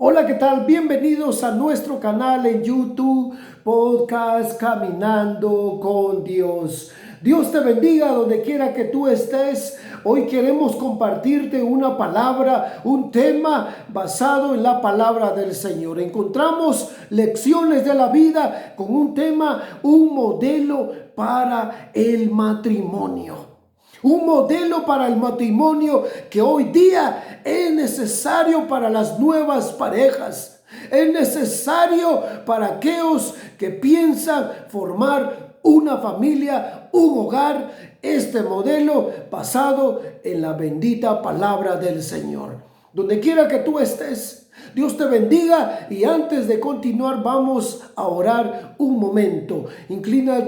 Hola, ¿qué tal? Bienvenidos a nuestro canal en YouTube, Podcast Caminando con Dios. Dios te bendiga donde quiera que tú estés. Hoy queremos compartirte una palabra, un tema basado en la palabra del Señor. Encontramos lecciones de la vida con un tema, un modelo para el matrimonio. Un modelo para el matrimonio que hoy día es necesario para las nuevas parejas. Es necesario para aquellos que piensan formar una familia, un hogar. Este modelo basado en la bendita palabra del Señor. Donde quiera que tú estés, Dios te bendiga, y antes de continuar vamos a orar un momento. Inclina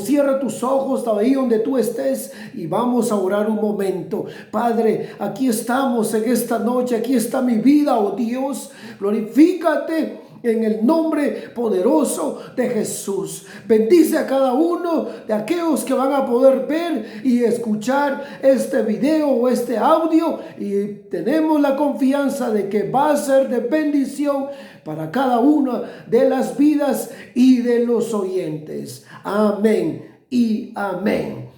cierra tus ojos ahí donde tú estés y vamos a orar un momento. Padre, aquí estamos en esta noche, aquí está mi vida, oh Dios, glorifícate en el nombre poderoso de Jesús. Bendice a cada uno de aquellos que van a poder ver y escuchar este video o este audio, y tenemos la confianza de que va a ser de bendición para cada una de las vidas y de los oyentes. Amén y amén.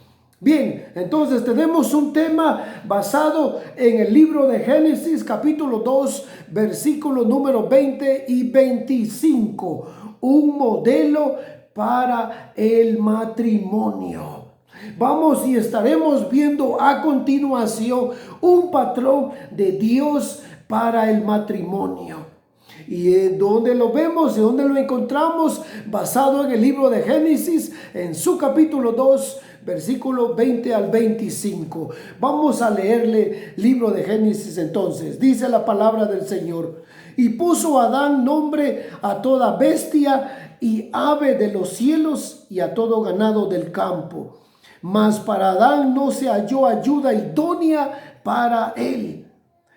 Bien, entonces tenemos un tema basado en el libro de Génesis, capítulo 2, versículos número 20 y 25. Un modelo para el matrimonio. Vamos y estaremos viendo a continuación un patrón de Dios para el matrimonio. ¿Y dónde lo vemos? ¿De dónde lo encontramos? Basado en el libro de Génesis, en su capítulo 2, versículo 20 al 25. Vamos a leerle libro de Génesis entonces. Dice la palabra del Señor: y puso Adán nombre a toda bestia y ave de los cielos y a todo ganado del campo. Mas para Adán no se halló ayuda idónea para él.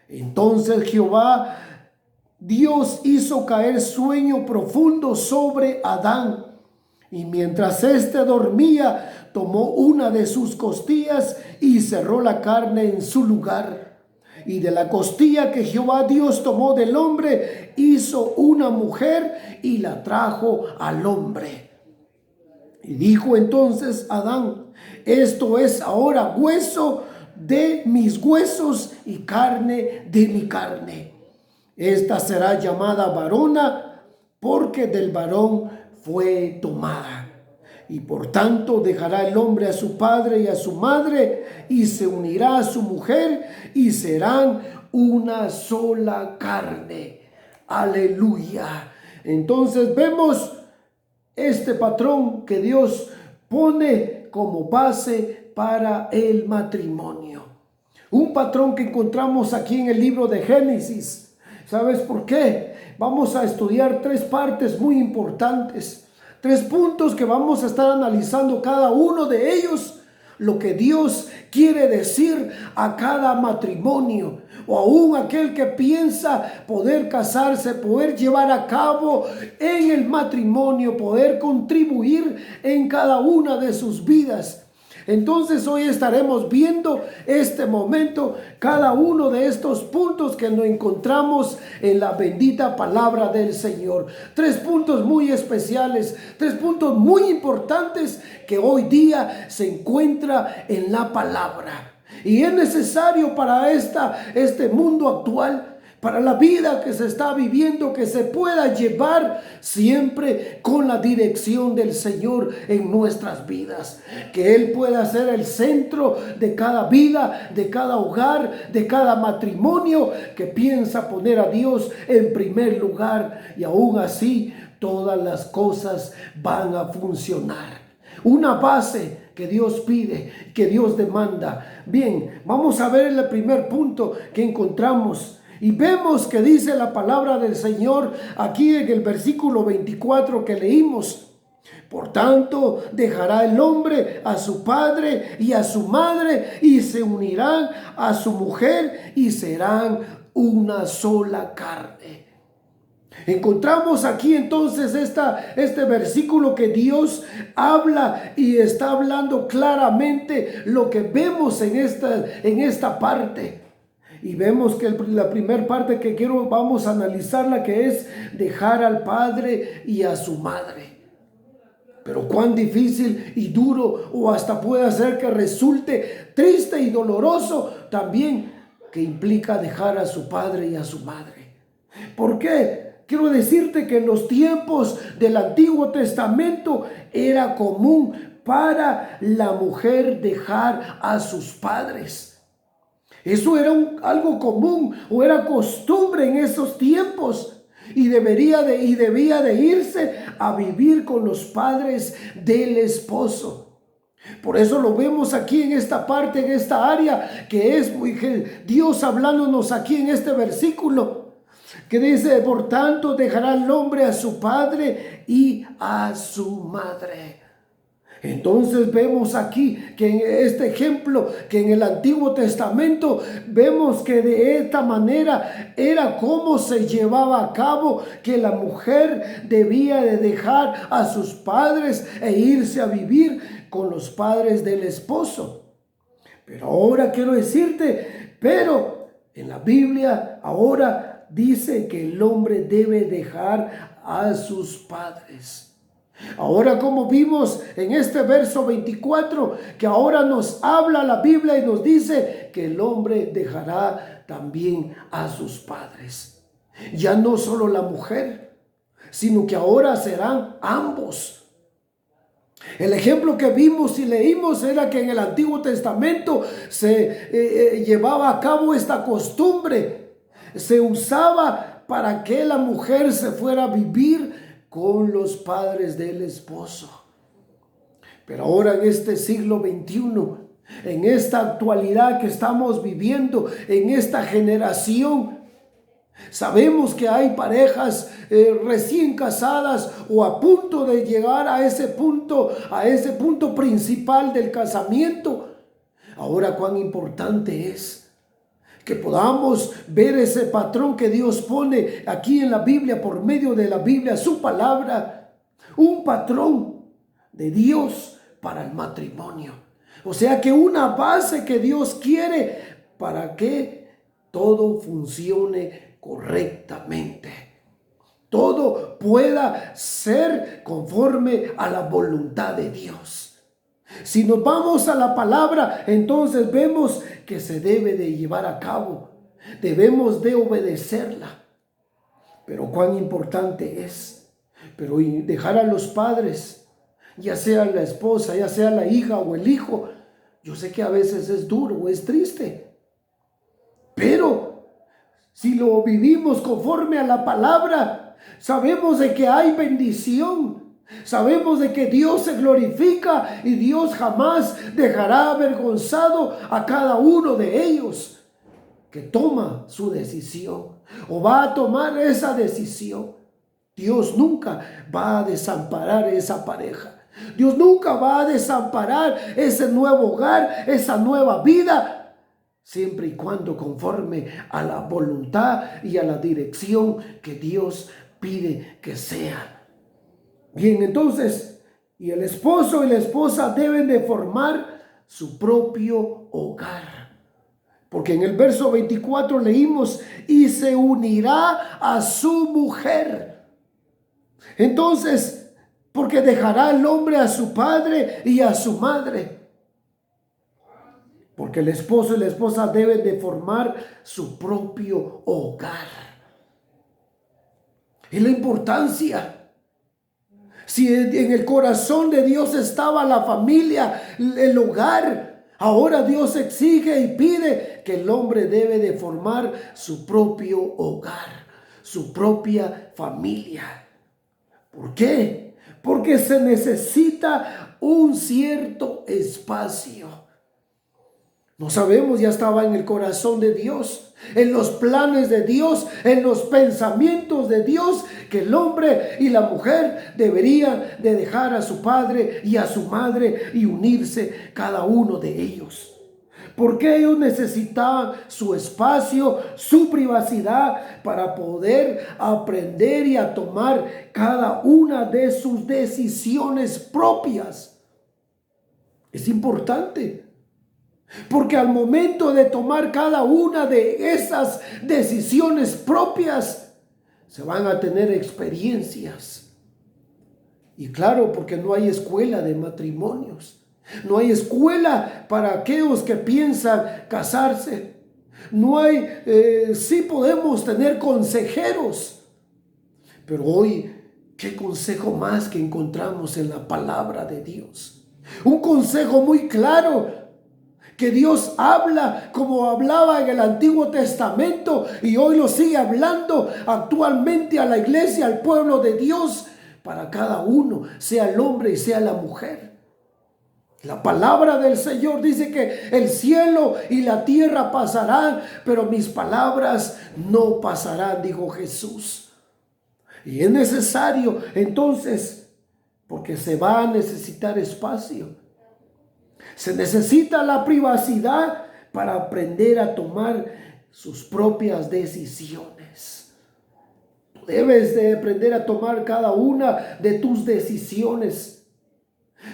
Entonces Jehová Dios hizo caer sueño profundo sobre Adán, y mientras éste dormía, tomó una de sus costillas y cerró la carne en su lugar. Y de la costilla que Jehová Dios tomó del hombre, hizo una mujer y la trajo al hombre. Y dijo entonces Adán: esto es ahora hueso de mis huesos y carne de mi carne. Esta será llamada varona, porque del varón fue tomada. Y por tanto dejará el hombre a su padre y a su madre, y se unirá a su mujer, y serán una sola carne. Aleluya. Entonces vemos este patrón que Dios pone como base para el matrimonio. Un patrón que encontramos aquí en el libro de Génesis. ¿Sabes por qué? Vamos a estudiar tres partes muy importantes. Tres puntos que vamos a estar analizando cada uno de ellos. Lo que Dios quiere decir a cada matrimonio, o aún aquel que piensa poder casarse, poder llevar a cabo en el matrimonio, poder contribuir en cada una de sus vidas. Entonces hoy estaremos viendo este momento, cada uno de estos puntos que nos encontramos en la bendita palabra del Señor. Tres puntos muy especiales, tres puntos muy importantes que hoy día se encuentra en la palabra. Y es necesario para este mundo actual, para la vida que se está viviendo, que se pueda llevar siempre con la dirección del Señor en nuestras vidas. Que Él pueda ser el centro de cada vida, de cada hogar, de cada matrimonio que piensa poner a Dios en primer lugar. Y aún así todas las cosas van a funcionar. Una base que Dios pide, que Dios demanda. Bien, vamos a ver el primer punto que encontramos. Y vemos que dice la palabra del Señor aquí en el versículo 24 que leímos: por tanto dejará el hombre a su padre y a su madre, y se unirán a su mujer, y serán una sola carne. Encontramos aquí entonces este versículo que Dios habla y está hablando claramente lo que vemos en esta parte. Y vemos que la primera parte que vamos a analizarla, que es dejar al padre y a su madre. Pero cuán difícil y duro, o hasta puede hacer que resulte triste y doloroso también, que implica dejar a su padre y a su madre. ¿Por qué? Quiero decirte que en los tiempos del Antiguo Testamento era común para la mujer dejar a sus padres. Eso era algo común, o era costumbre en esos tiempos. Y debía de irse a vivir con los padres del esposo. Por eso lo vemos aquí en esta parte, en esta área, que es Dios hablándonos aquí en este versículo, que dice: por tanto dejará el hombre a su padre y a su madre. Entonces vemos aquí que en este ejemplo, que en el Antiguo Testamento vemos que de esta manera era como se llevaba a cabo, que la mujer debía de dejar a sus padres e irse a vivir con los padres del esposo. Pero ahora quiero decirte, pero en la Biblia ahora dice que el hombre debe dejar a sus padres. Ahora, como vimos en este verso 24, que ahora nos habla la Biblia y nos dice que el hombre dejará también a sus padres. Ya no solo la mujer, sino que ahora serán ambos. El ejemplo que vimos y leímos era que en el Antiguo Testamento se llevaba a cabo esta costumbre. Se usaba para que la mujer se fuera a vivir con los padres del esposo. Pero ahora en este siglo XXI, en esta actualidad que estamos viviendo, en esta generación, sabemos que hay parejas recién casadas o a punto de llegar a ese punto principal del casamiento. Ahora, cuán importante es que podamos ver ese patrón que Dios pone aquí en la Biblia, por medio de la Biblia, su palabra, un patrón de Dios para el matrimonio. O sea que una base que Dios quiere para que todo funcione correctamente, todo pueda ser conforme a la voluntad de Dios. Si nos vamos a la palabra, entonces vemos que se debe de llevar a cabo. Debemos de obedecerla. Pero cuán importante es. Pero dejar a los padres, ya sea la esposa, ya sea la hija o el hijo, yo sé que a veces es duro o es triste. Pero si lo vivimos conforme a la palabra, sabemos de que hay bendición. Sabemos de que Dios se glorifica y Dios jamás dejará avergonzado a cada uno de ellos que toma su decisión o va a tomar esa decisión. Dios nunca va a desamparar esa pareja. Dios nunca va a desamparar ese nuevo hogar, esa nueva vida, siempre y cuando conforme a la voluntad y a la dirección que Dios pide que sea. Bien, entonces, y el esposo y la esposa deben de formar su propio hogar. Porque en el verso 24 leímos: y se unirá a su mujer. Entonces, porque dejará el hombre a su padre y a su madre. Porque el esposo y la esposa deben de formar su propio hogar. Es la importancia. Si en el corazón de Dios estaba la familia, el hogar, ahora Dios exige y pide que el hombre debe de formar su propio hogar, su propia familia. ¿Por qué? Porque se necesita un cierto espacio. No sabemos, ya estaba en el corazón de Dios, en los planes de Dios, en los pensamientos de Dios, que el hombre y la mujer deberían de dejar a su padre y a su madre y unirse cada uno de ellos. Porque ellos necesitaban su espacio, su privacidad para poder aprender y a tomar cada una de sus decisiones propias. Es importante. Porque al momento de tomar cada una de esas decisiones propias, se van a tener experiencias. Y claro, porque no hay escuela de matrimonios. No hay escuela para aquellos que piensan casarse. No hay, sí podemos tener consejeros. Pero hoy, ¿qué consejo más que encontramos en la palabra de Dios? Un consejo muy claro que Dios habla como hablaba en el Antiguo Testamento y hoy lo sigue hablando actualmente a la iglesia, al pueblo de Dios, para cada uno, sea el hombre y sea la mujer. La palabra del Señor dice que el cielo y la tierra pasarán, pero mis palabras no pasarán, dijo Jesús. Y es necesario entonces, porque se va a necesitar espacio. Se necesita la privacidad para aprender a tomar sus propias decisiones. Tú debes de aprender a tomar cada una de tus decisiones.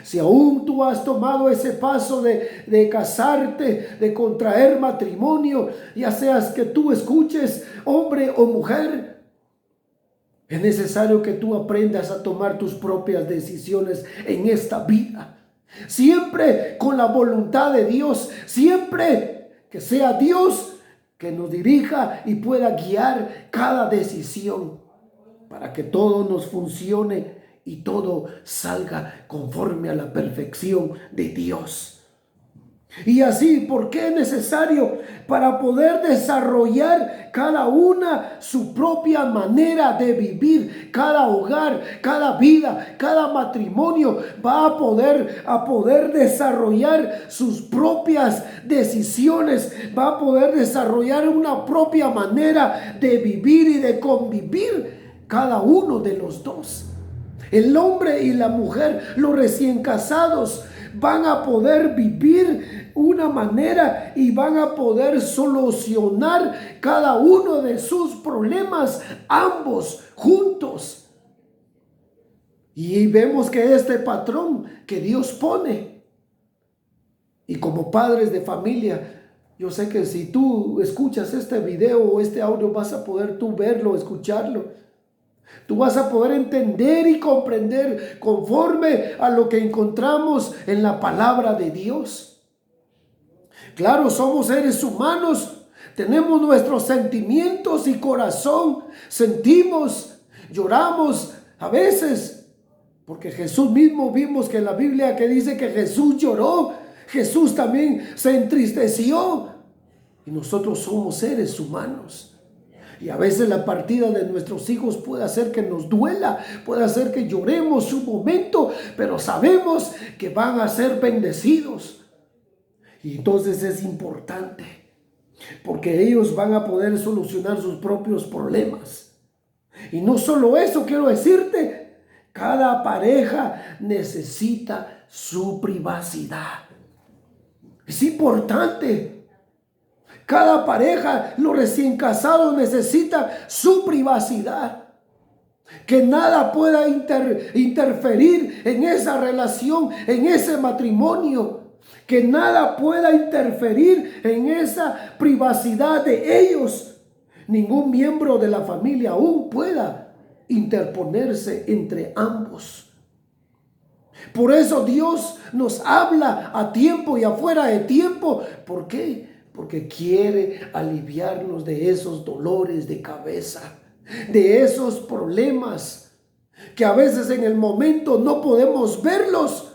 Si aún tú has tomado ese paso de casarte, de contraer matrimonio, ya seas que tú escuches, hombre o mujer, es necesario que tú aprendas a tomar tus propias decisiones en esta vida. Siempre con la voluntad de Dios, siempre que sea Dios que nos dirija y pueda guiar cada decisión para que todo nos funcione y todo salga conforme a la perfección de Dios. Y así, ¿por qué es necesario? Para poder desarrollar cada una su propia manera de vivir. Cada hogar, cada vida, cada matrimonio va a poder desarrollar sus propias decisiones. Va a poder desarrollar una propia manera de vivir y de convivir cada uno de los dos. El hombre y la mujer, los recién casados, van a poder vivir una manera y van a poder solucionar cada uno de sus problemas, ambos juntos. Y vemos que este patrón que Dios pone, y como padres de familia, yo sé que si tú escuchas este video o este audio vas a poder tú verlo, escucharlo. Tú vas a poder entender y comprender conforme a lo que encontramos en la palabra de Dios. Claro, somos seres humanos, tenemos nuestros sentimientos y corazón, sentimos, lloramos a veces, porque Jesús mismo vimos que en la Biblia que dice que Jesús lloró, Jesús también se entristeció, y nosotros somos seres humanos. Y a veces la partida de nuestros hijos puede hacer que nos duela, puede hacer que lloremos un momento, pero sabemos que van a ser bendecidos. Y entonces es importante, porque ellos van a poder solucionar sus propios problemas. Y no solo eso, quiero decirte, cada pareja necesita su privacidad. Es importante. Cada pareja, los recién casados, necesitan su privacidad. Que nada pueda interferir en esa relación, en ese matrimonio. Que nada pueda interferir en esa privacidad de ellos. Ningún miembro de la familia aún pueda interponerse entre ambos. Por eso Dios nos habla a tiempo y afuera de tiempo. ¿Por qué? Porque quiere aliviarnos de esos dolores de cabeza, de esos problemas que a veces en el momento no podemos verlos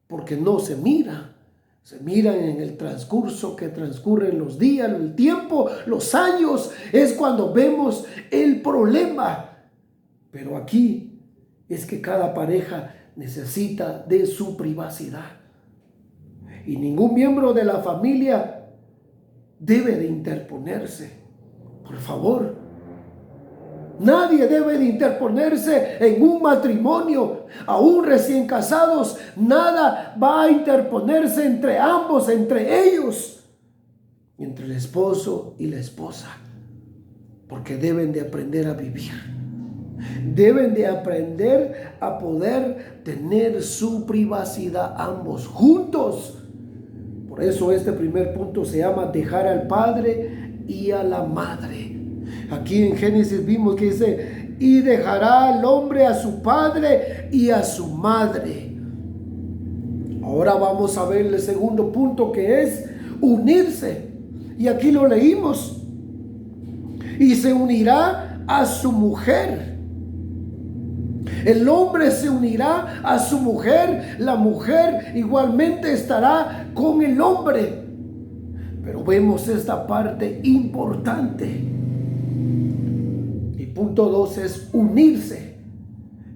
porque no se miran. Se miran en el transcurso que transcurren los días, el tiempo, los años. Es cuando vemos el problema. Pero aquí es que cada pareja necesita de su privacidad. Y ningún miembro de la familia debe de interponerse. Por favor, nadie debe de interponerse en un matrimonio. Aún recién casados, nada va a interponerse entre ambos, entre ellos, entre el esposo y la esposa, porque deben de aprender a vivir. Deben de aprender a poder tener su privacidad ambos juntos. Por eso este primer punto se llama dejar al padre y a la madre. Aquí en Génesis vimos que dice, y dejará al hombre a su padre y a su madre. Ahora vamos a ver el segundo punto, que es unirse. Y aquí lo leímos. Y se unirá a su mujer. El hombre se unirá a su mujer. La mujer igualmente estará con el hombre. Pero vemos esta parte importante. Y punto 2 es unirse.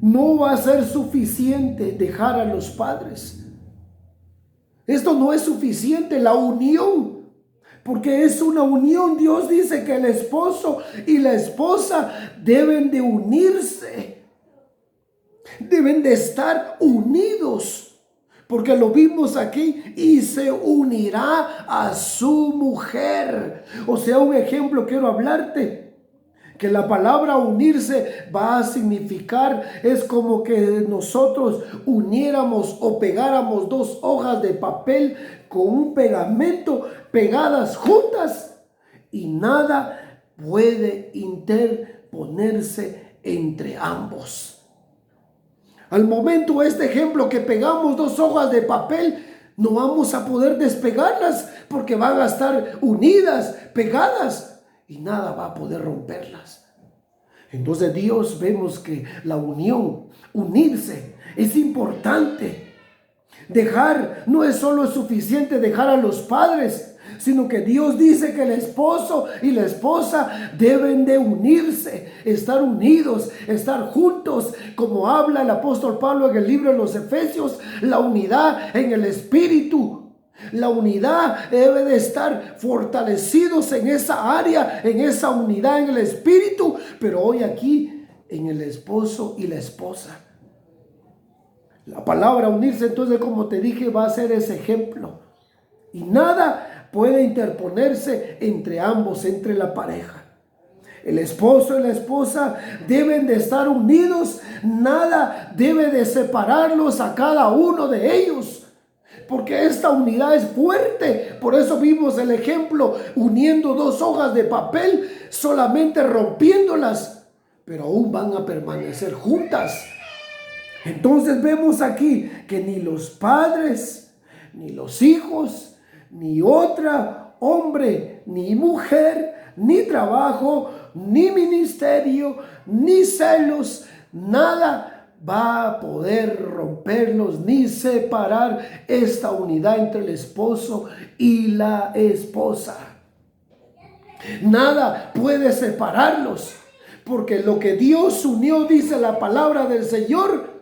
No va a ser suficiente dejar a los padres. Esto no es suficiente, la unión, porque es una unión. Dios dice que el esposo y la esposa deben de unirse, deben de estar unidos, porque lo vimos aquí, y se unirá a su mujer. O sea, un ejemplo quiero hablarte. Que la palabra unirse va a significar, es como que nosotros uniéramos o pegáramos dos hojas de papel con un pegamento pegadas juntas y nada puede interponerse entre ambos. Al momento este ejemplo que pegamos dos hojas de papel, no vamos a poder despegarlas porque van a estar unidas, pegadas, y nada va a poder romperlas. Entonces Dios, vemos que la unión, unirse, es importante. Dejar, no es solo suficiente dejar a los padres, sino que Dios dice que el esposo y la esposa deben de unirse, estar unidos, estar juntos, como habla el apóstol Pablo en el libro de los Efesios, la unidad en el espíritu. La unidad debe de estar fortalecidos en esa área, en esa unidad en el espíritu, pero hoy aquí en el esposo y la esposa. La palabra unirse, entonces, como te dije, va a ser ese ejemplo. Y nada puede interponerse entre ambos, entre la pareja. El esposo y la esposa deben de estar unidos. Nada debe de separarlos a cada uno de ellos, porque esta unidad es fuerte. Por eso vimos el ejemplo uniendo dos hojas de papel, solamente rompiéndolas, pero aún van a permanecer juntas. Entonces vemos aquí que ni los padres, ni los hijos, ni otra hombre, ni mujer, ni trabajo, ni ministerio, ni celos, nada va a poder romperlos ni separar esta unidad entre el esposo y la esposa. Nada puede separarlos, porque lo que Dios unió, dice la palabra del Señor,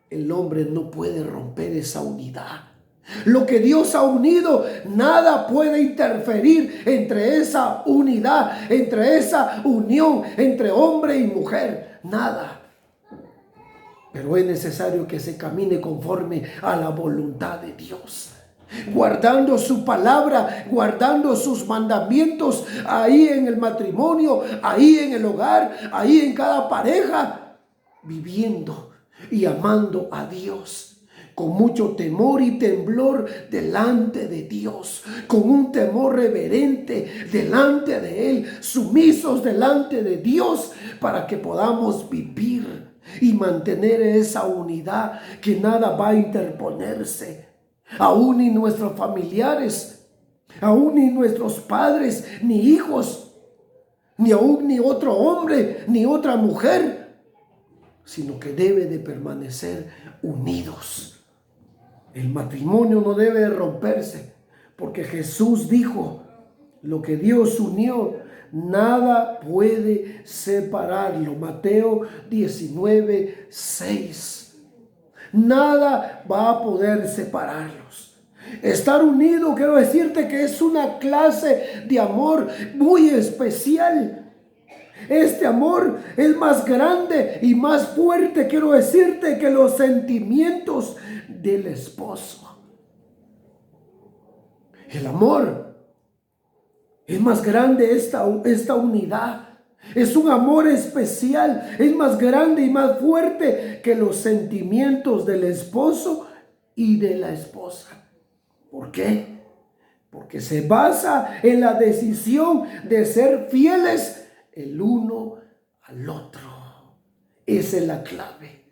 el hombre no puede romper esa unidad. Lo que Dios ha unido, nada puede interferir entre esa unidad, entre esa unión entre hombre y mujer. Nada. Pero es necesario que se camine conforme a la voluntad de Dios, guardando su palabra, guardando sus mandamientos ahí en el matrimonio, ahí en el hogar, ahí en cada pareja, viviendo y amando a Dios con mucho temor y temblor delante de Dios, con un temor reverente delante de Él, sumisos delante de Dios, para que podamos vivir y mantener esa unidad, que nada va a interponerse, aún ni nuestros familiares, aún ni nuestros padres, ni hijos, ni aún ni otro hombre, ni otra mujer, sino que debe de permanecer unidos. El matrimonio no debe de romperse, porque Jesús dijo, lo que Dios unió, nada puede separarlo. Mateo 19:6. Nada va a poder separarlos. Estar unido, quiero decirte que es una clase de amor muy especial. Este amor es más grande y más fuerte, quiero decirte, que los sentimientos del esposo. El amor es más grande, esta unidad. Es un amor especial, es más grande y más fuerte que los sentimientos del esposo y de la esposa. ¿Por qué? porque se basa en la decisión de ser fieles el uno al otro. Esa es la clave.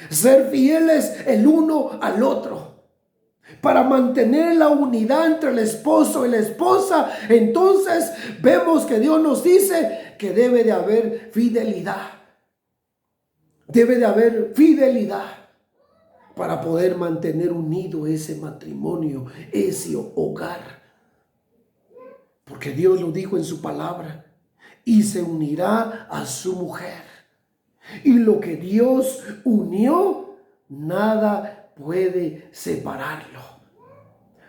Ser fieles el uno al otro. Para mantener la unidad entre el esposo y la esposa, entonces vemos que Dios nos dice que debe de haber fidelidad. Debe de haber fidelidad para poder mantener unido ese matrimonio, ese hogar. Porque Dios lo dijo en su palabra, y se unirá a su mujer. Y lo que Dios unió, nada puede separarlo.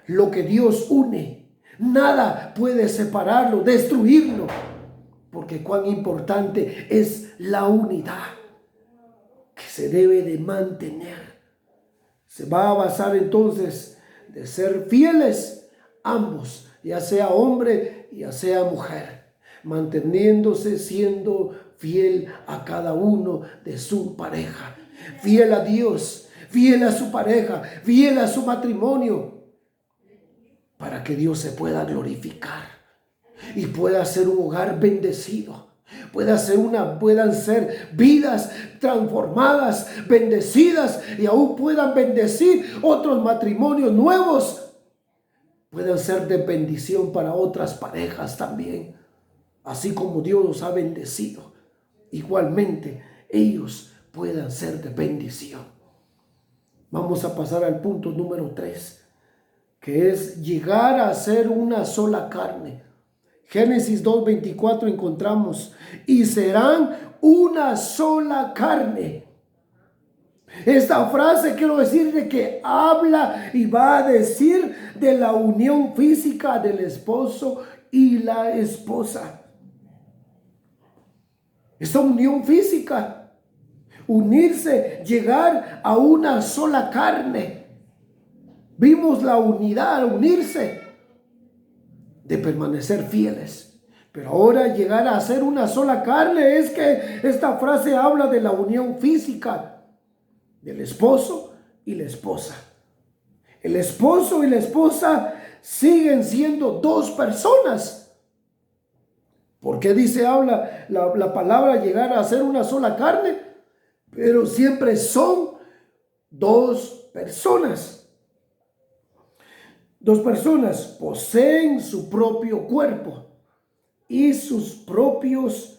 Lo que Dios une, nada puede separarlo, destruirlo. Porque cuán importante es la unidad que se debe de mantener. Se va a basar entonces de ser fieles ambos, ya sea hombre, ya sea mujer, manteniéndose siendo fiel a cada uno de su pareja, fiel a Dios, fiel a su pareja, fiel a su matrimonio, para que Dios se pueda glorificar y pueda ser un hogar bendecido. Puedan ser vidas transformadas, bendecidas, y aún puedan bendecir otros matrimonios nuevos. Puedan ser de bendición para otras parejas también. Así como Dios los ha bendecido, igualmente ellos puedan ser de bendición. Vamos a pasar al punto número 3, que es llegar a ser una sola carne. Génesis 2:24 encontramos, y serán una sola carne. Esta frase quiero decir de que habla y va a decir de la unión física del esposo y la esposa. Esta unión física, unirse, llegar a una sola carne. Vimos la unidad, unirse, de permanecer fieles. Pero ahora llegar a ser una sola carne, es que esta frase habla de la unión física del esposo y la esposa. El esposo y la esposa siguen siendo dos personas. ¿Por qué habla la palabra llegar a ser una sola carne? Pero siempre son dos personas. Dos personas poseen su propio cuerpo y sus propios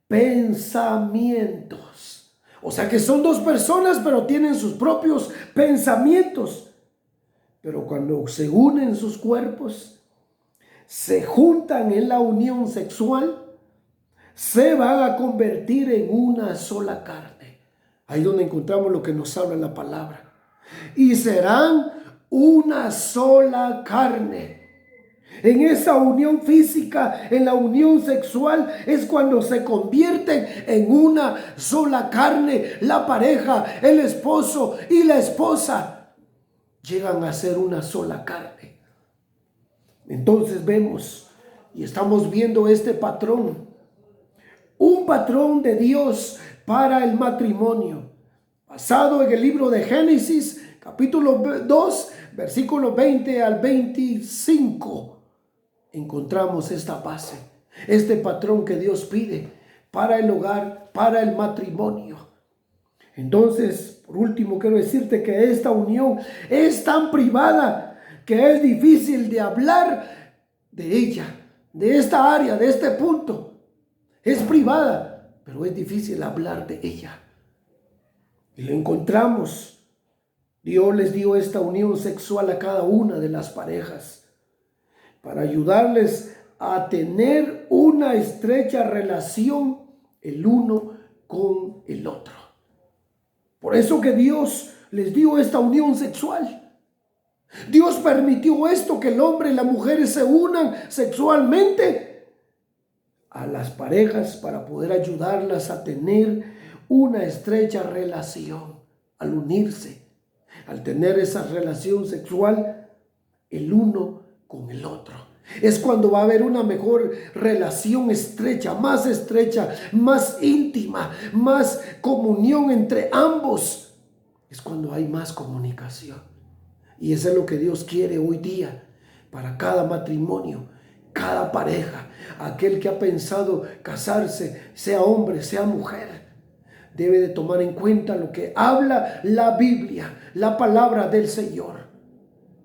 pensamientos. O sea que son dos personas, pero tienen sus propios pensamientos. Pero cuando se unen sus cuerpos, se juntan en la unión sexual, se van a convertir en una sola carne. Ahí donde encontramos lo que nos habla la palabra. Y serán una sola carne. En esa unión física, en la unión sexual, es cuando se convierten en una sola carne. La pareja, el esposo y la esposa llegan a ser una sola carne. Entonces vemos y estamos viendo este patrón, un patrón de Dios para el matrimonio, basado en el libro de Génesis, capítulo 2, versículo 20 al 25. Encontramos esta base, este patrón que Dios pide para el hogar, para el matrimonio. Entonces, por último, quiero decirte que esta unión es tan privada que es difícil de hablar de ella, de esta área, de este punto. Es privada, pero es difícil hablar de ella. Y lo encontramos. Dios les dio esta unión sexual a cada una de las parejas para ayudarles a tener una estrecha relación el uno con el otro. Por eso que Dios les dio esta unión sexual. Dios permitió esto, que el hombre y la mujer se unan sexualmente a las parejas para poder ayudarlas a tener una estrecha relación al unirse. Al tener esa relación sexual, el uno con el otro. Es cuando va a haber una mejor relación estrecha, más íntima, más comunión entre ambos. Es cuando hay más comunicación. Y eso es lo que Dios quiere hoy día, para cada matrimonio, cada pareja, aquel que ha pensado casarse, sea hombre, sea mujer, debe de tomar en cuenta lo que habla la Biblia, la palabra del Señor.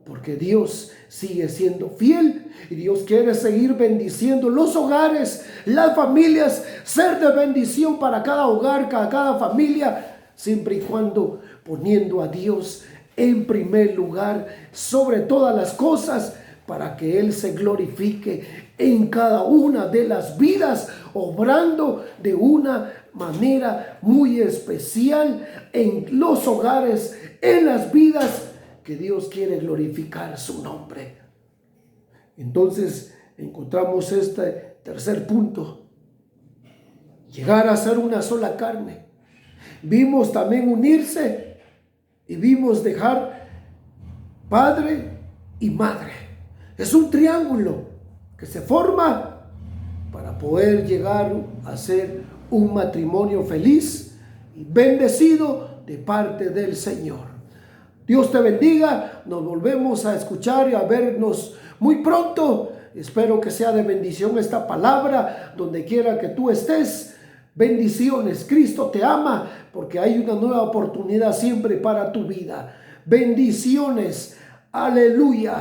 Porque Dios sigue siendo fiel y Dios quiere seguir bendiciendo los hogares, las familias, ser de bendición para cada hogar, para cada familia, siempre y cuando poniendo a Dios en primer lugar sobre todas las cosas, para que Él se glorifique en cada una de las vidas, obrando de una manera muy especial en los hogares, en las vidas que Dios quiere glorificar su nombre. Entonces encontramos este tercer punto: llegar a ser una sola carne. Vimos también unirse y vimos dejar padre y madre. Es un triángulo que se forma para poder llegar a ser un matrimonio feliz y bendecido de parte del Señor. Dios te bendiga. Nos volvemos a escuchar y a vernos muy pronto. Espero que sea de bendición esta palabra donde quiera que tú estés. Bendiciones. Cristo te ama porque hay una nueva oportunidad siempre para tu vida. Bendiciones. Aleluya.